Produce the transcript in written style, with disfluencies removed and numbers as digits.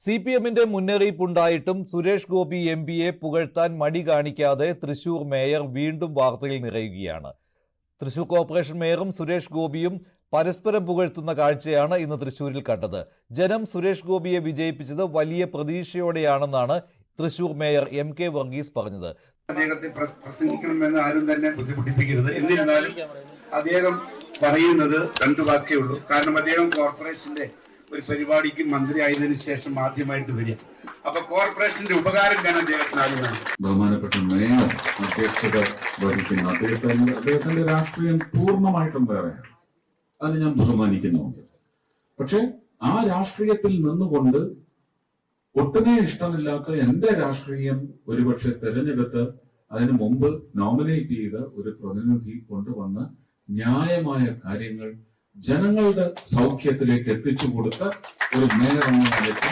CPM-ന്റെ മുന്നറിയിപ്പുണ്ടായിട്ടും സുരേഷ് ഗോപി MPയെ പുകഴ്ത്താൻ മടി കാണിക്കാതെ തൃശൂർ മേയർ വീണ്ടും വാർത്തയിൽ നിറയുകയാണ്. തൃശൂർ കോർപ്പറേഷൻ മേയറും സുരേഷ് ഗോപിയും പരസ്പരം പുകഴ്ത്തുന്ന കാഴ്ചയാണ് ഇന്ന് തൃശൂരിൽ കണ്ടത്. ജനം സുരേഷ് ഗോപിയെ വിജയിപ്പിച്ചത് വലിയ പ്രതീക്ഷയോടെയാണെന്നാണ് തൃശൂർ മേയർ MK വർഗീസ് പറഞ്ഞത്. അദ്ദേഹത്തെ പ്രസംഗിക്കണമെന്ന് ആരും തന്നെ ബുദ്ധിമുട്ടിപ്പിക്കരുത്. എന്നിരുന്നാലും അദ്ദേഹം പറയുന്നത് രണ്ടു വാക്കേ ഉള്ളൂ. കാരണം അദ്ദേഹം കോർപ്പറേഷന്റെ ഒരു പരിപാടിക്ക് മന്ത്രി ആയതിനു ശേഷം ആദ്യമായിട്ട് വരിക. അപ്പൊ കോർപ്പറേഷന്റെ ഉപകാരം ഞാൻ അദ്ദേഹത്തിന് ബഹുമാനപ്പെട്ട മേയർ അധ്യക്ഷത വഹിക്കുന്നു. അദ്ദേഹത്തിന്റെ രാഷ്ട്രീയം പൂർണ്ണമായിട്ടും വേറെയാണ്. അത് ഞാൻ ബഹുമാനിക്കുന്നുണ്ട്. പക്ഷെ ആ രാഷ്ട്രീയത്തിൽ നിന്നുകൊണ്ട് ഒട്ടുമേ ഇഷ്ടമില്ലാത്ത എന്റെ രാഷ്ട്രീയം ഒരുപക്ഷെ തെരഞ്ഞെടുത്ത് അതിനു മുമ്പ് നോമിനേറ്റ് ചെയ്ത ഒരു പ്രതിനിധി കൊണ്ടുവന്ന് ന്യായമായ കാര്യങ്ങൾ ജനങ്ങളുടെ സൗഖ്യത്തിലേക്ക് എത്തിച്ചു കൊടുത്ത ഒരു മേയർ എന്ന നിലയ്ക്ക്